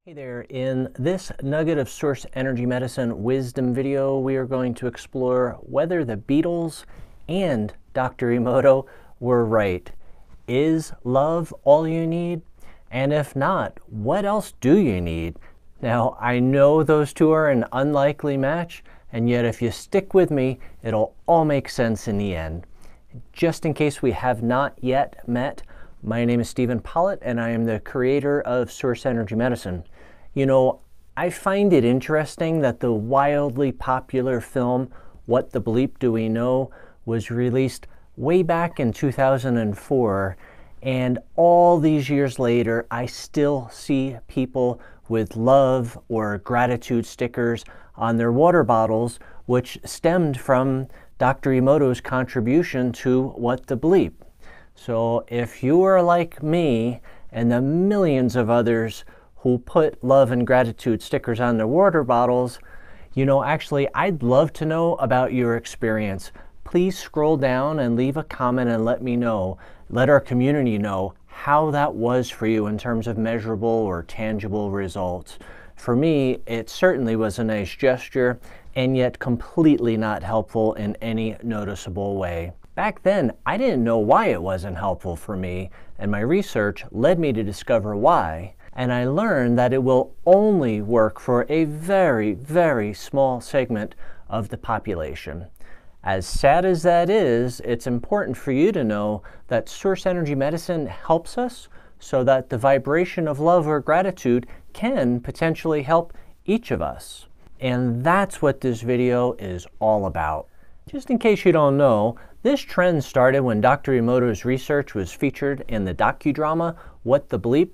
Hey there, in this nugget of source energy medicine wisdom video, we are going to explore whether the Beatles and Dr. Emoto were right. Is love all you need? And if not, what else do you need? Now, I know those two are an unlikely match, and yet if you stick with me, it'll all make sense in the end. Just in case we have not yet met, my name is Stephen Pollitt, and I am the creator of Source Energy Medicine. You know, I find it interesting that the wildly popular film, What the Bleep Do We Know, was released way back in 2004, and all these years later, I still see people with love or gratitude stickers on their water bottles, which stemmed from Dr. Emoto's contribution to What the Bleep. So if you are like me and the millions of others who put love and gratitude stickers on their water bottles, you know, actually, I'd love to know about your experience. Please scroll down and leave a comment and let me know. Let our community know how that was for you in terms of measurable or tangible results. For me, it certainly was a nice gesture, and yet completely not helpful in any noticeable way. Back then, I didn't know why it wasn't helpful for me, and my research led me to discover why. And I learned that it will only work for a very, very small segment of the population. As sad as that is, it's important for you to know that source energy medicine helps us so that the vibration of love or gratitude can potentially help each of us. And that's what this video is all about. Just in case you don't know, this trend started when Dr. Emoto's research was featured in the docudrama What the Bleep,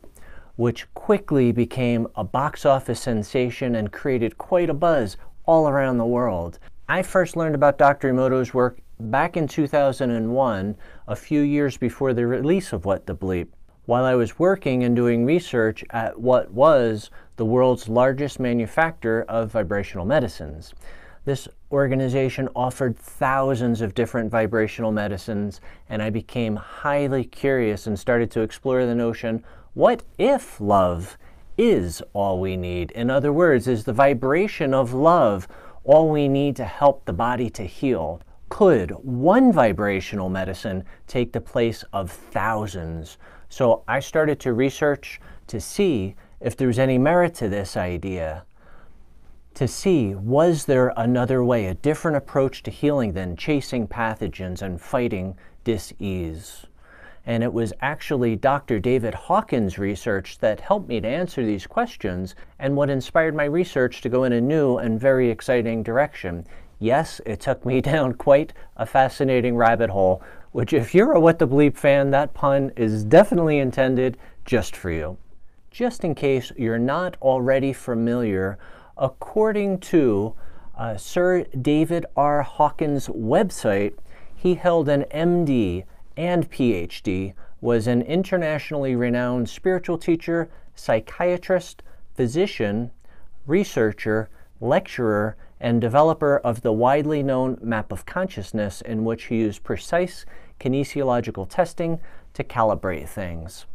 which quickly became a box office sensation and created quite a buzz all around the world. I first learned about Dr. Emoto's work back in 2001, a few years before the release of What the Bleep, while I was working and doing research at what was the world's largest manufacturer of vibrational medicines. This organization offered thousands of different vibrational medicines, and I became highly curious and started to explore the notion, what if love is all we need? In other words, is the vibration of love all we need to help the body to heal? Could one vibrational medicine take the place of thousands? So I started to research to see if there was any merit to this idea, to see was there another way, a different approach to healing than chasing pathogens and fighting dis-ease. And it was actually Dr. David Hawkins' research that helped me to answer these questions and what inspired my research to go in a new and very exciting direction. Yes, it took me down quite a fascinating rabbit hole, which if you're a What the Bleep fan, that pun is definitely intended just for you. Just in case you're not already familiar, according to Sir David R. Hawkins' website, he held an MD and PhD, was an internationally renowned spiritual teacher, psychiatrist, physician, researcher, lecturer, and developer of the widely known map of consciousness, in which he used precise kinesiological testing to calibrate things.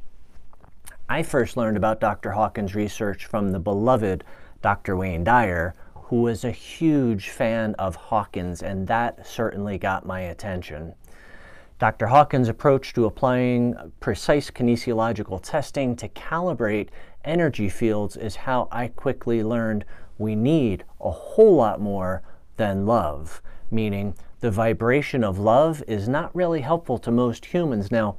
I first learned about Dr. Hawkins' research from the beloved Dr. Wayne Dyer, who was a huge fan of Hawkins, and that certainly got my attention. Dr. Hawkins' approach to applying precise kinesiological testing to calibrate energy fields is how I quickly learned we need a whole lot more than love, meaning the vibration of love is not really helpful to most humans. Now,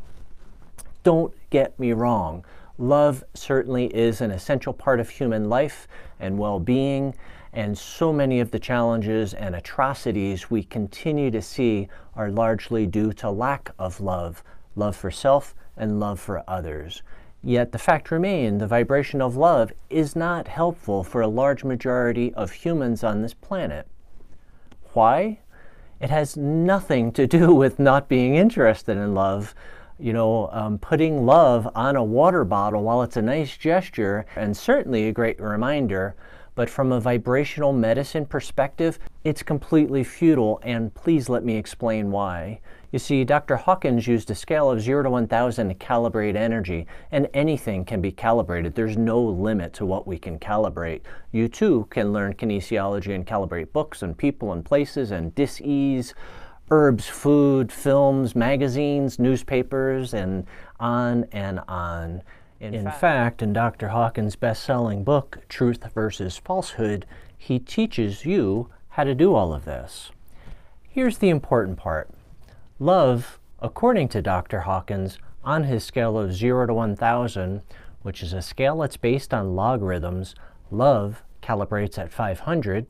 don't get me wrong. Love certainly is an essential part of human life and well-being, and so many of the challenges and atrocities we continue to see are largely due to lack of love, love for self and love for others. Yet the fact remains, the vibration of love is not helpful for a large majority of humans on this planet. Why? It has nothing to do with not being interested in love. You know, putting love on a water bottle, while it's a nice gesture and certainly a great reminder, but from a vibrational medicine perspective, it's completely futile, and please let me explain why. You see, Dr. Hawkins used a scale of 0 to 1,000 to calibrate energy, and anything can be calibrated. There's no limit to what we can calibrate. You too can learn kinesiology and calibrate books and people and places and dis-ease, herbs, food, films, magazines, newspapers, and on and on. In fact, in Dr. Hawkins' best-selling book, Truth versus Falsehood, he teaches you how to do all of this. Here's the important part. Love, according to Dr. Hawkins, on his scale of 0 to 1,000, which is a scale that's based on logarithms, love calibrates at 500,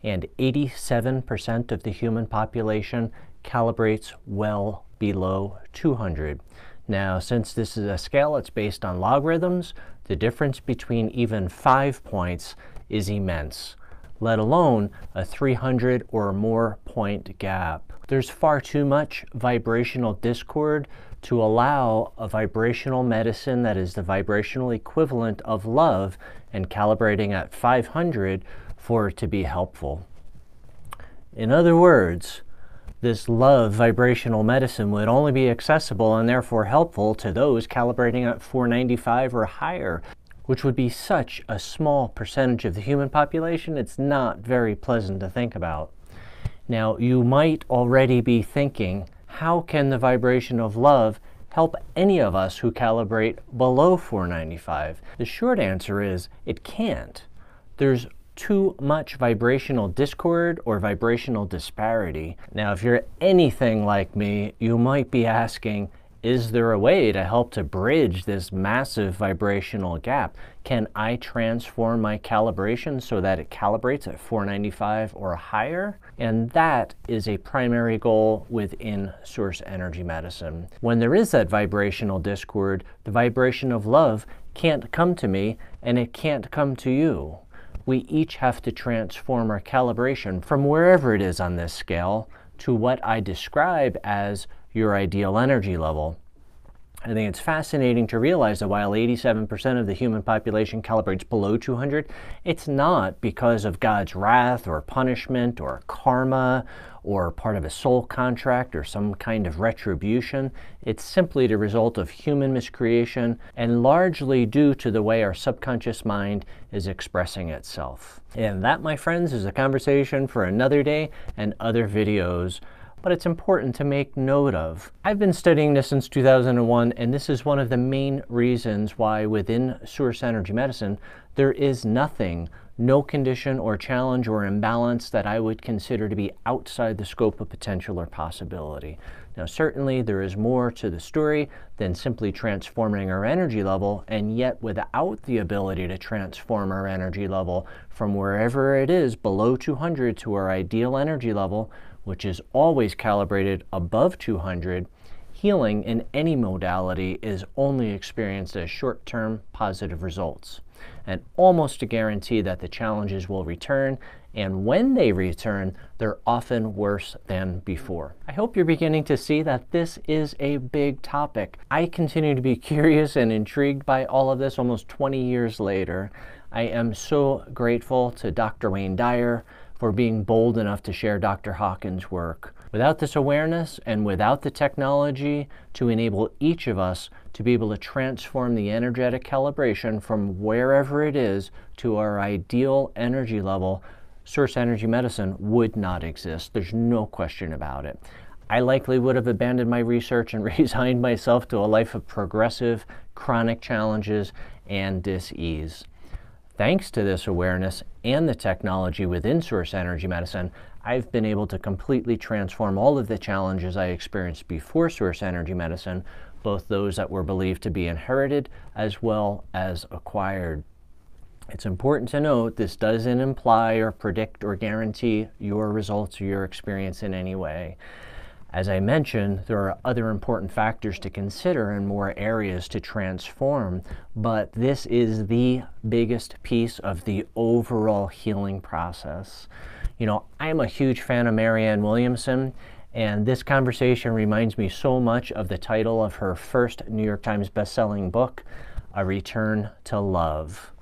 and 87% of the human population calibrates well below 200. Now, since this is a scale that's based on logarithms, the difference between even 5 points is immense, let alone a 300 or more point gap. There's far too much vibrational discord to allow a vibrational medicine that is the vibrational equivalent of love and calibrating at 500 for it to be helpful. In other words, this love vibrational medicine would only be accessible and therefore helpful to those calibrating at 495 or higher, which would be such a small percentage of the human population, it's not very pleasant to think about. Now, you might already be thinking, how can the vibration of love help any of us who calibrate below 495? The short answer is, it can't. There's too much vibrational discord or vibrational disparity. Now, if you're anything like me, you might be asking, is there a way to help to bridge this massive vibrational gap? Can I transform my calibration so that it calibrates at 495 or higher? And that is a primary goal within source energy medicine. When there is that vibrational discord, the vibration of love can't come to me and it can't come to you. We each have to transform our calibration from wherever it is on this scale to what I describe as your ideal energy level. I think it's fascinating to realize that while 87% of the human population calibrates below 200, it's not because of God's wrath or punishment or karma or part of a soul contract or some kind of retribution. It's simply the result of human miscreation and largely due to the way our subconscious mind is expressing itself. And that, my friends, is a conversation for another day and other videos. But it's important to make note of. I've been studying this since 2001, and this is one of the main reasons why within source energy medicine, there is nothing, no condition or challenge or imbalance that I would consider to be outside the scope of potential or possibility. Now, certainly there is more to the story than simply transforming our energy level, and yet without the ability to transform our energy level from wherever it is below 200 to our ideal energy level, which is always calibrated above 200, healing in any modality is only experienced as short-term positive results, and almost a guarantee that the challenges will return, and when they return, they're often worse than before. I hope you're beginning to see that this is a big topic. I continue to be curious and intrigued by all of this almost 20 years later. I am so grateful to Dr. Wayne Dyer for being bold enough to share Dr. Hawkins' work. Without this awareness and without the technology to enable each of us to be able to transform the energetic calibration from wherever it is to our ideal energy level, source energy medicine would not exist. There's no question about it. I likely would have abandoned my research and resigned myself to a life of progressive, chronic challenges and dis-ease. Thanks to this awareness and the technology within source energy medicine, I've been able to completely transform all of the challenges I experienced before source energy medicine, both those that were believed to be inherited as well as acquired. It's important to note this doesn't imply or predict or guarantee your results or your experience in any way. As I mentioned, there are other important factors to consider and more areas to transform, but this is the biggest piece of the overall healing process. You know, I'm a huge fan of Marianne Williamson, and this conversation reminds me so much of the title of her first New York Times bestselling book, A Return to Love.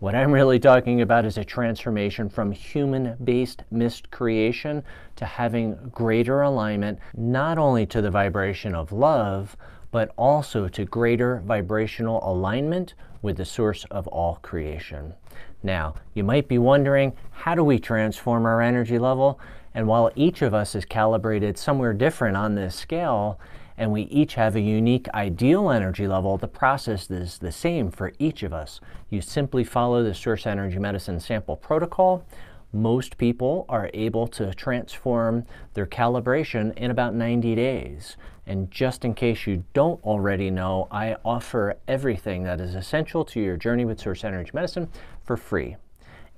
What I'm really talking about is a transformation from human-based miscreation to having greater alignment, not only to the vibration of love, but also to greater vibrational alignment with the source of all creation. Now, you might be wondering, how do we transform our energy level? And while each of us is calibrated somewhere different on this scale, and we each have a unique ideal energy level, the process is the same for each of us. You simply follow the Source Energy Medicine sample protocol. Most people are able to transform their calibration in about 90 days. And just in case you don't already know, I offer everything that is essential to your journey with Source Energy Medicine for free.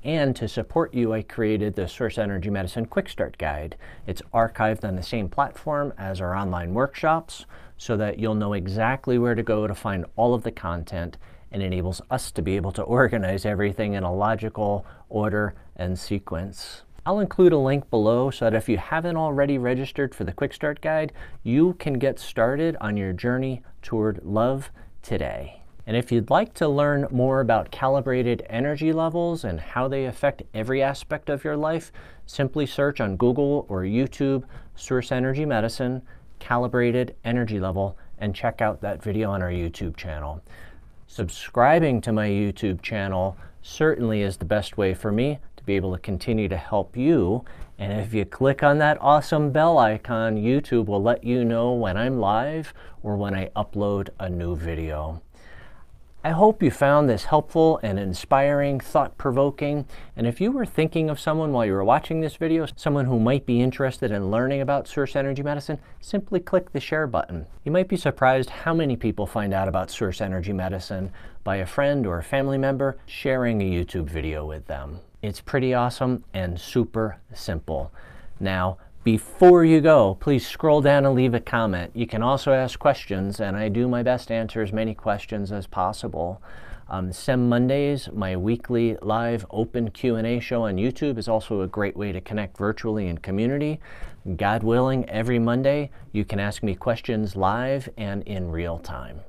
And to support you, I created the Source Energy Medicine Quick Start Guide. It's archived on the same platform as our online workshops so that you'll know exactly where to go to find all of the content, and enables us to be able to organize everything in a logical order and sequence. I'll include a link below so that if you haven't already registered for the Quick Start Guide, you can get started on your journey toward love today. And if you'd like to learn more about calibrated energy levels and how they affect every aspect of your life, simply search on Google or YouTube, Source Energy Medicine, Calibrated Energy Level, and check out that video on our YouTube channel. Subscribing to my YouTube channel certainly is the best way for me to be able to continue to help you. And if you click on that awesome bell icon, YouTube will let you know when I'm live or when I upload a new video. I hope you found this helpful and inspiring, thought-provoking, and if you were thinking of someone while you were watching this video, someone who might be interested in learning about Source Energy Medicine, simply click the share button. You might be surprised how many people find out about Source Energy Medicine by a friend or a family member sharing a YouTube video with them. It's pretty awesome and super simple. Now, before you go, please scroll down and leave a comment. You can also ask questions, and I do my best to answer as many questions as possible. SEM Mondays, my weekly live open Q&A show on YouTube, is also a great way to connect virtually in community. God willing, every Monday you can ask me questions live and in real time.